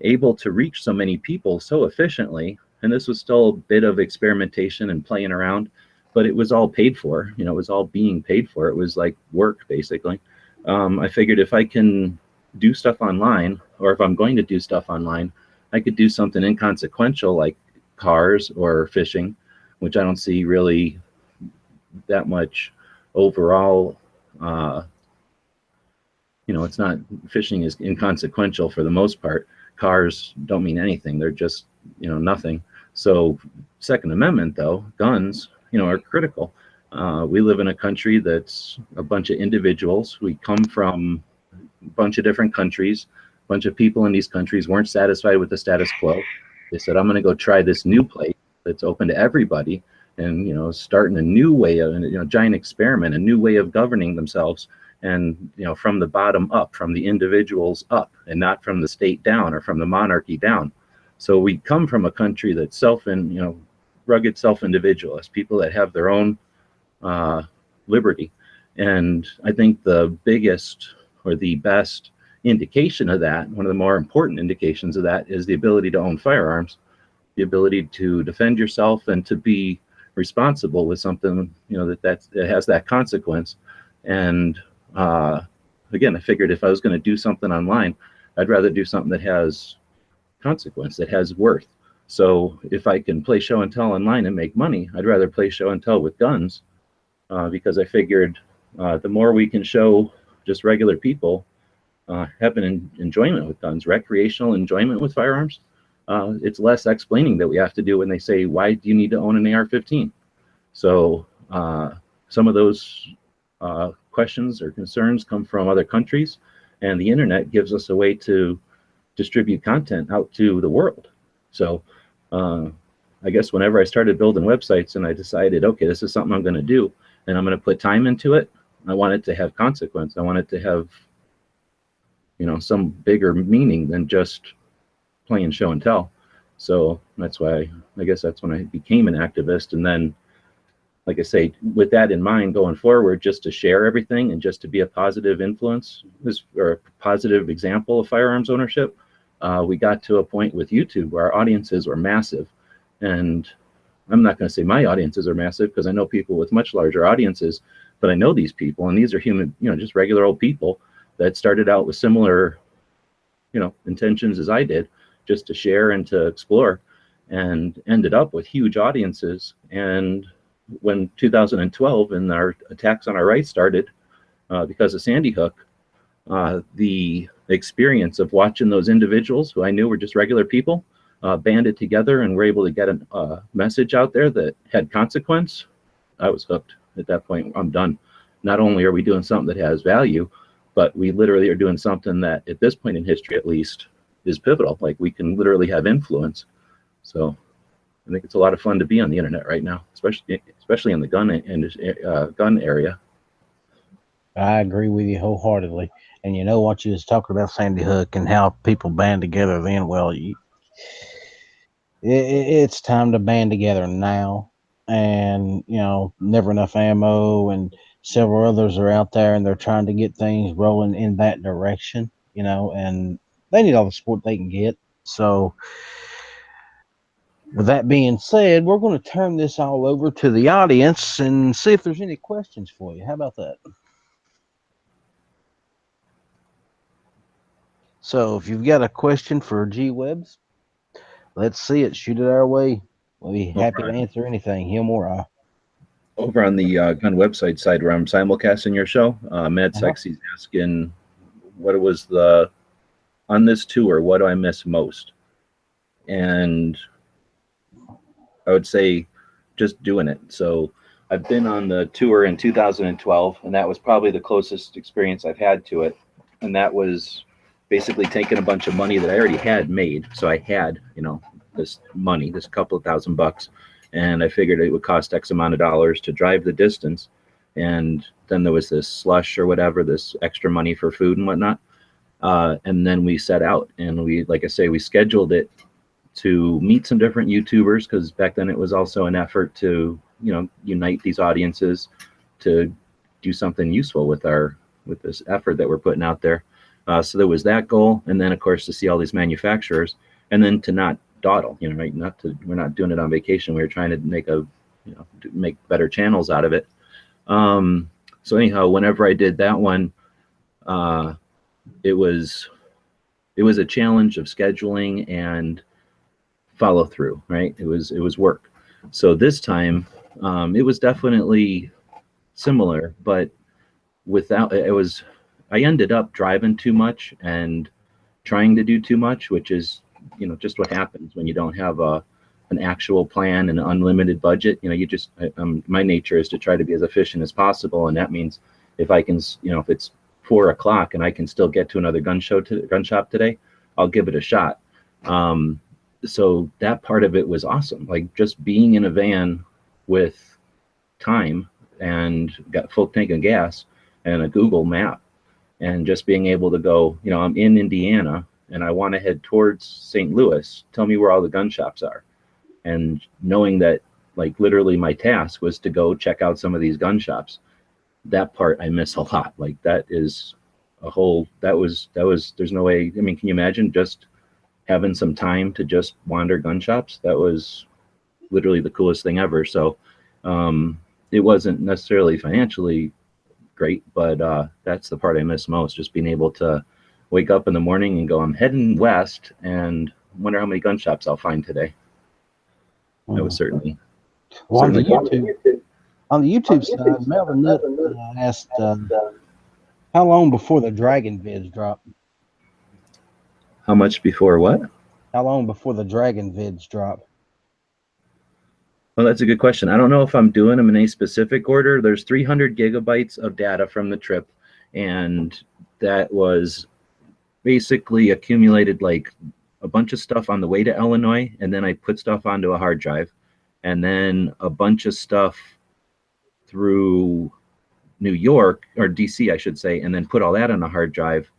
able to reach so many people so efficiently, and this was still a bit of experimentation and playing around, but it was all paid for. It was all being paid for. It was like work, basically. I figured if I can do stuff online, or if I'm going to do stuff online, I could do something inconsequential like cars or fishing, which I don't see really that much overall. It's not, fishing is inconsequential for the most part. Cars don't mean anything. They're just, nothing. So Second Amendment, though, guns, are critical. We live in a country that's a bunch of individuals. We come from a bunch of different countries. A bunch of people in these countries weren't satisfied with the status quo. They said, I'm going to go try this new place that's open to everybody, and starting a new way of, giant experiment, a new way of governing themselves, and from the bottom up, from the individuals up, and not from the state down or from the monarchy down. So we come from a country that's rugged self-individualist, people that have their own liberty. And I think the biggest or the best indication of that, one of the more important indications of that, is the ability to own firearms, the ability to defend yourself and to be responsible with something that has that consequence. And again, I figured if I was going to do something online, I'd rather do something that has consequence, that has worth. So if I can play show and tell online and make money, I'd rather play show and tell with guns, because I figured the more we can show just regular people having enjoyment with guns, recreational enjoyment with firearms, it's less explaining that we have to do when they say, why do you need to own an AR-15? So some of those questions or concerns come from other countries, and the internet gives us a way to distribute content out to the world. So I guess whenever I started building websites and I decided, okay, this is something I'm going to do and I'm going to put time into it, I want it to have consequence. I want it to have some bigger meaning than just playing show and tell. So that's why, I guess that's when I became an activist. And then, like I say, with that in mind going forward, just to share everything and just to be a positive influence or a positive example of firearms ownership, we got to a point with YouTube where our audiences were massive. And I'm not going to say my audiences are massive, because I know people with much larger audiences, but I know these people, and these are human, just regular old people that started out with similar, intentions as I did, just to share and to explore, and ended up with huge audiences. And when 2012 and our attacks on our rights started because of Sandy Hook, the experience of watching those individuals who I knew were just regular people banded together and were able to get a message out there that had consequence, I was hooked. At that point, I'm done. Not only are we doing something that has value, but we literally are doing something that, at this point in history at least, is pivotal. Like, we can literally have influence. So I think it's a lot of fun to be on the internet right now, especially in the gun area. I agree with you wholeheartedly. And what you was talking about Sandy Hook and how people band together then, well, it's time to band together now. And, Never Enough Ammo and several others are out there, and they're trying to get things rolling in that direction, and they need all the support they can get. So with that being said, we're going to turn this all over to the audience and see if there's any questions for you. How about that? So if you've got a question for GWebs, let's see it. Shoot it our way. We'll be happy to answer anything, him or I. Over on the gun website side where I'm simulcasting your show, Mad Sexy's asking, what was on this tour, what do I miss most? And I would say just doing it. So I've been on the tour in 2012, and that was probably the closest experience I've had to it. And that was basically taking a bunch of money that I already had made. So I had, this money, this couple of $1,000 bucks, and I figured it would cost X amount of dollars to drive the distance. and then there was this slush or whatever, this extra money for food and whatnot. And then we set out, and we, like I say, we scheduled it to meet some different YouTubers, because back then it was also an effort to, you know, unite these audiences to do something useful with this effort that we're putting out there. So there was that goal, and then of course to see all these manufacturers, and then to not dawdle, you know, right? We're not doing it on vacation. We were trying to make better channels out of it. So anyhow, whenever I did that one, it was a challenge of scheduling and follow through, right? It was work. So this time, it was definitely similar, but I ended up driving too much and trying to do too much, which is, you know, just what happens when you don't have an actual plan and an unlimited budget. You know, my nature is to try to be as efficient as possible, and that means if I can, you know, if it's 4 o'clock and I can still get to another gun shop today, I'll give it a shot. So that part of it was awesome. Like just being in a van with time and got full tank of gas and a Google map, and just being able to go, you know, I'm in Indiana and I want to head towards St. Louis. Tell me where all the gun shops are. And knowing that, like, literally my task was to go check out some of these gun shops. That part I miss a lot. Like that is there's no way. I mean, can you imagine just having some time to just wander gun shops? That was literally the coolest thing ever. So it wasn't necessarily financially great, but that's the part I miss most, just being able to wake up in the morning and go, I'm heading west and wonder how many gun shops I'll find today. That was certainly on the YouTube side, Melvin Nutt asked how long before the Dragon vids drop? How much before what? How long before the Dragon vids drop? Well, that's a good question. I don't know if I'm doing them in a specific order. There's 300 gigabytes of data from the trip, and that was basically accumulated like a bunch of stuff on the way to Illinois, and then I put stuff onto a hard drive, and then a bunch of stuff through New York, or DC, I should say, and then put all that on a hard drive.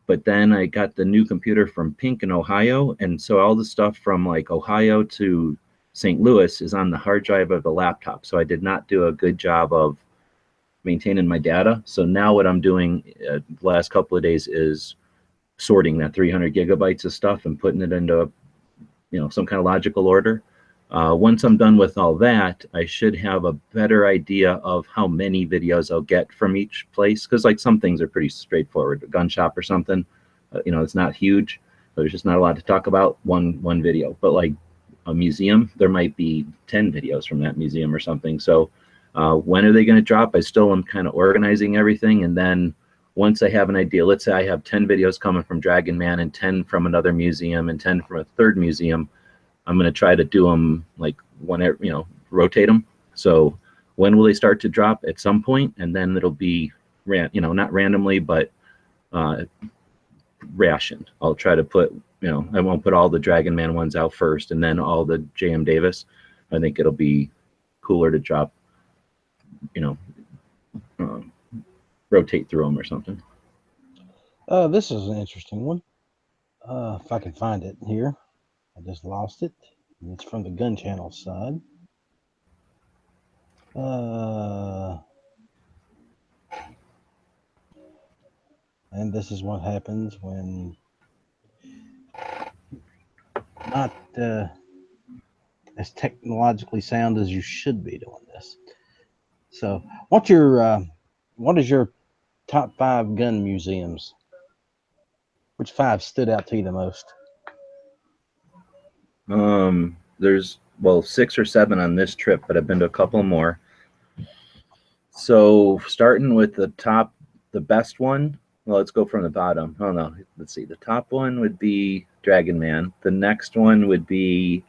But then I got the new computer from Pink in Ohio, and so all the stuff from like Ohio to St. Louis is on the hard drive of the laptop. So I did not do a good job of maintaining my data. So now what I'm doing the last couple of days is sorting that 300 gigabytes of stuff and putting it into, you know, some kind of logical order. Once I'm done with all that, I should have a better idea of how many videos I'll get from each place. Because like some things are pretty straightforward. A gun shop or something, you know, it's not huge. There's just not a lot to talk about. One video. But like a museum, there might be 10 videos from that museum or something. So when are they going to drop? I still am kind of organizing everything. And then once I have an idea, let's say I have 10 videos coming from Dragon Man and 10 from another museum and 10 from a third museum, I'm going to try to do them like whenever, you know, rotate them. So when will they start to drop? At some point, and then it'll be, you know, not randomly, but rationed. I'll try to put, you know, I won't put all the Dragon Man ones out first and then all the J.M. Davis. I think it'll be cooler to drop, you know, rotate through them or something. This is an interesting one. If I can find it here. I just lost it. It's from the Gun Channel side. And this is what happens when not as technologically sound as you should be doing this. So, what is your top 5 gun museums? Which 5 stood out to you the most? There's 6 or 7 on this trip, but I've been to a couple more. So starting with the best one. Well, let's go from the bottom. Oh no, let's see. The top one would be Dragon Man. The next one would be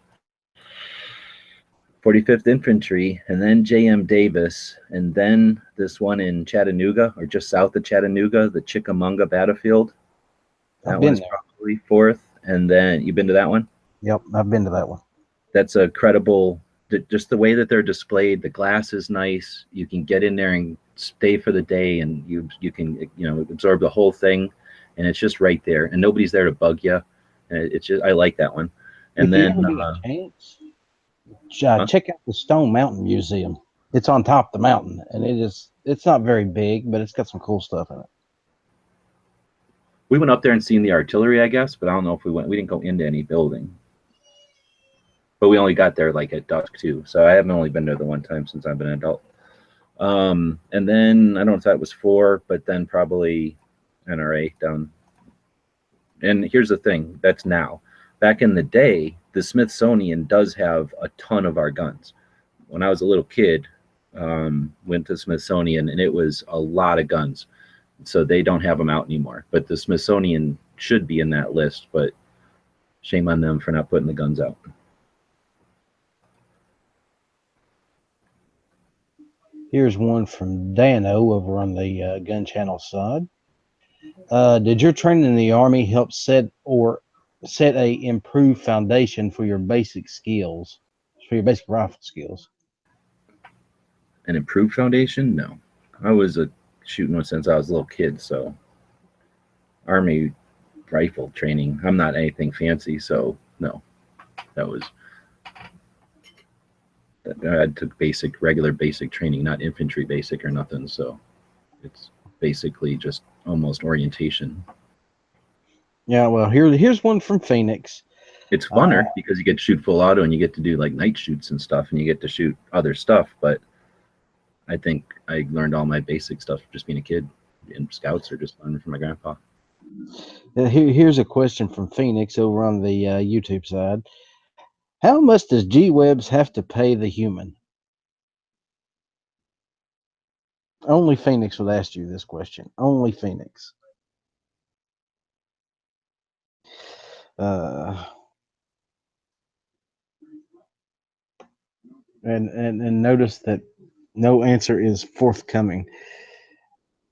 45th Infantry, and then J.M. Davis, and then this one in Chattanooga, or just south of Chattanooga, the Chickamauga Battlefield. That one's probably 4th. And then, you've been to that one? Yep, I've been to that one. That's a credible, just the way that they're displayed. The glass is nice. You can get in there and stay for the day, and you can absorb the whole thing, and it's just right there, and nobody's there to bug you. And it's just, I like that one. And If you then ever get a chance, huh? check out the Stone Mountain Museum. It's on top of the mountain, and it's not very big, but it's got some cool stuff in it. We went up there and seen the artillery, I guess, but I don't know if we didn't go into any building. But we only got there like at dusk too, so I haven't only been there the one time since I've been an adult. And then I don't know if that was 4, but then probably NRA down. And here's the thing, that's now. Back in the day, the Smithsonian does have a ton of our guns. When I was a little kid, went to Smithsonian, and it was a lot of guns. So they don't have them out anymore. But the Smithsonian should be in that list, but shame on them for not putting the guns out. Here's one from Dano over on the Gun Channel side. Did your training in the Army help set a improved foundation for your basic skills, for your basic rifle skills? An improved foundation? No. I was shooting one since I was a little kid, so Army rifle training, I'm not anything fancy, so no. I took regular basic training, not infantry basic or nothing, so it's basically just almost orientation. Yeah, well, here's one from Phoenix. It's funner because you get to shoot full auto and you get to do like night shoots and stuff, and you get to shoot other stuff, but I think I learned all my basic stuff just being a kid in scouts or just learning from my grandpa. Here's a question from Phoenix over on the YouTube side. How much does GWebs have to pay the human? Only Phoenix would ask you this question. Only Phoenix. And notice that no answer is forthcoming.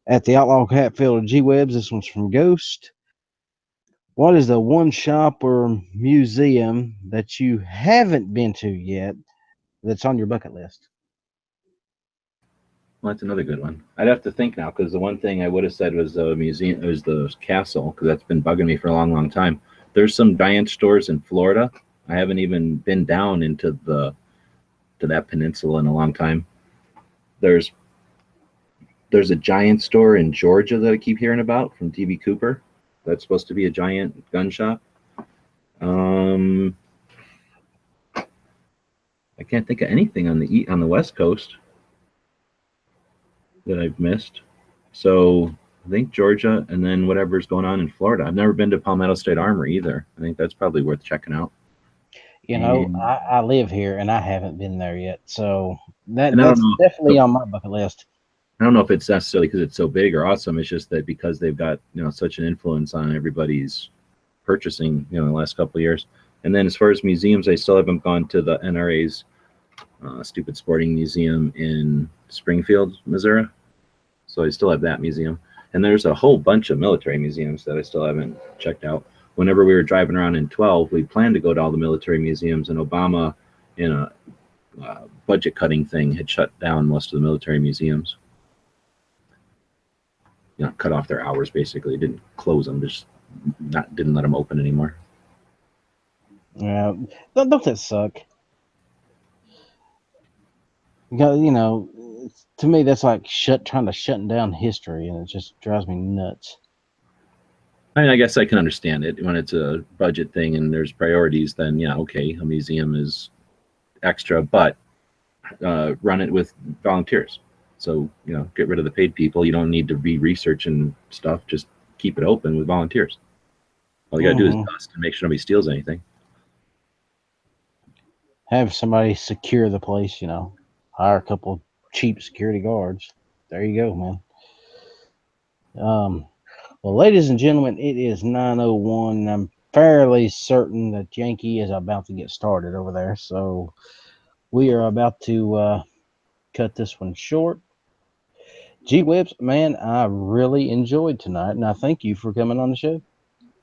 At the Outlaw Hatfield of GWebs, this one's from Ghost. What is the one shop or museum that you haven't been to yet that's on your bucket list? Well, that's another good one. I'd have to think now, because the one thing I would have said was the museum, was the castle, because that's been bugging me for a long, long time. There's some giant stores in Florida. I haven't even been down into that peninsula in a long time. There's a giant store in Georgia that I keep hearing about from D.B. Cooper. That's supposed to be a giant gun shop. I can't think of anything on the West Coast that I've missed. So I think Georgia, and then whatever's going on in Florida. I've never been to Palmetto State Armory either. I think that's probably worth checking out. You know, I live here and I haven't been there yet, so that's definitely on my bucket list. I don't know if it's necessarily because it's so big or awesome. It's just that because they've got such an influence on everybody's purchasing in the last couple of years. And then as far as museums, I still haven't gone to the NRA's Stupid Sporting Museum in Springfield, Missouri. So I still have that museum. And there's a whole bunch of military museums that I still haven't checked out. Whenever we were driving around in 12, we planned to go to all the military museums, and Obama, in a budget cutting thing, had shut down most of the military museums. Cut off their hours, basically. Didn't close them, just didn't let them open anymore. Yeah, don't that suck? To me, that's like trying to shut down history, and it just drives me nuts. I mean, I guess I can understand it when it's a budget thing and there's priorities. Then yeah, okay, a museum is extra, but run it with volunteers. So get rid of the paid people. You don't need to be researching stuff. Just keep it open with volunteers. All you gotta do is dust and make sure nobody steals anything. Have somebody secure the place. Hire a couple of cheap security guards. There you go, man. Well, ladies and gentlemen, it is 9:01. And I'm fairly certain that Yankee is about to get started over there. So we are about to cut this one short. GWebs, man, I really enjoyed tonight, and I thank you for coming on the show.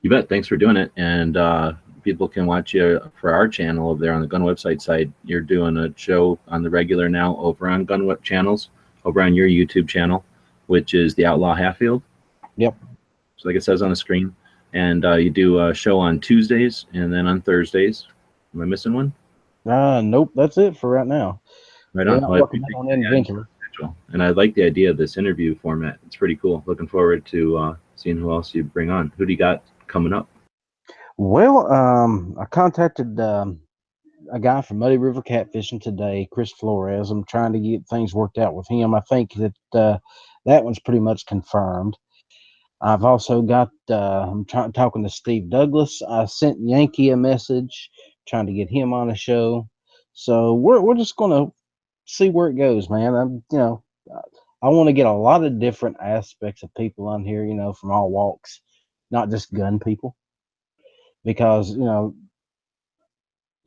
You bet. Thanks for doing it. And people can watch you for our channel over there on the Gun Website side. You're doing a show on the regular now over on Gun Web channels. over on your YouTube channel, which is the Outlaw Hatfield. Yep. So like it says on the screen. And you do a show on Tuesdays and then on Thursdays. Am I missing one? Nope, that's it for right now. Right Yeah, on. Well, I working appreciate on you adding to inventory. the schedule. And I like the idea of this interview format. It's pretty cool. Looking forward to seeing who else you bring on. Who do you got coming up? Well, I contacted a guy from Muddy River Catfishing today, Chris Flores. I'm trying to get things worked out with him. I think that that one's pretty much confirmed. I've also got, I'm talking to Steve Douglas. I sent Yankee a message trying to get him on the show. So we're just going to see where it goes, man. I want to get a lot of different aspects of people on here, from all walks, not just gun people. Because,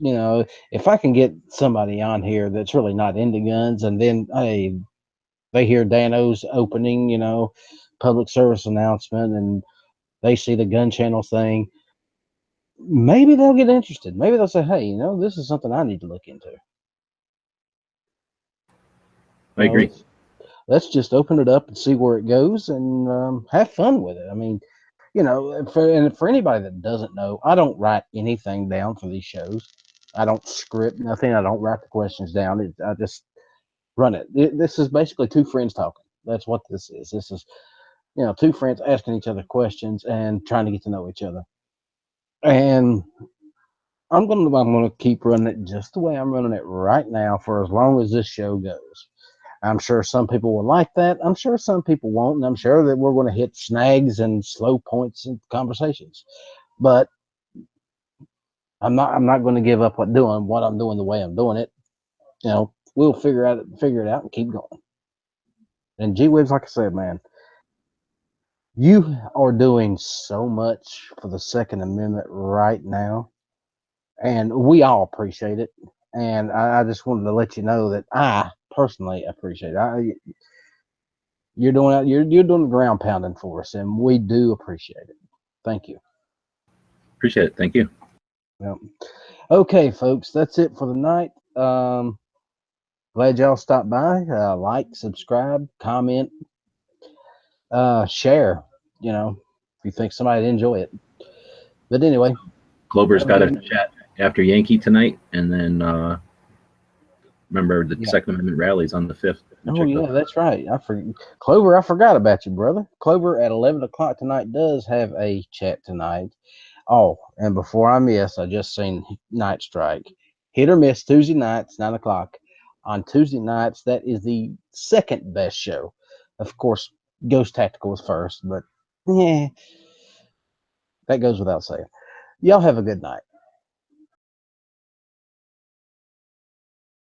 if I can get somebody on here that's really not into guns, and then, hey, they hear Dano's opening, public service announcement, and they see the gun channel thing, maybe they'll get interested. Maybe they'll say, hey, this is something I need to look into. I agree. Let's just open it up and see where it goes, and have fun with it. I mean, for anybody that doesn't know, I don't write anything down for these shows. I don't script nothing. I don't write the questions down. I just run it. This is basically two friends talking. That's what this is. This is, two friends asking each other questions and trying to get to know each other. And I'm gonna keep running it just the way I'm running it right now for as long as this show goes. I'm sure some people will like that. I'm sure some people won't, and I'm sure that we're going to hit snags and slow points in conversations. But I'm not going to give up on doing what I'm doing the way I'm doing it. We'll figure it out and keep going. And GWebs, like I said, man, you are doing so much for the Second Amendment right now, and we all appreciate it. And I just wanted to let you know that I personally appreciate it. You're doing the ground pounding for us, and we do appreciate it. Thank you. Appreciate it. Thank you. Yep. Okay, folks, that's it for the night. Glad y'all stopped by. Like, subscribe, comment, share. If you think somebody'd enjoy it. But anyway, Clover's got a chat after Yankee tonight, and then remember the Second Amendment rallies on the 5th. Oh yeah, that's right. Clover, I forgot about you, brother. Clover at 11 o'clock tonight does have a chat tonight. Oh, and before I miss, I just seen Night Strike. Hit or miss Tuesday nights, 9 o'clock. On Tuesday nights, that is the second best show. Of course, Ghost Tactical is first, but yeah, that goes without saying. Y'all have a good night.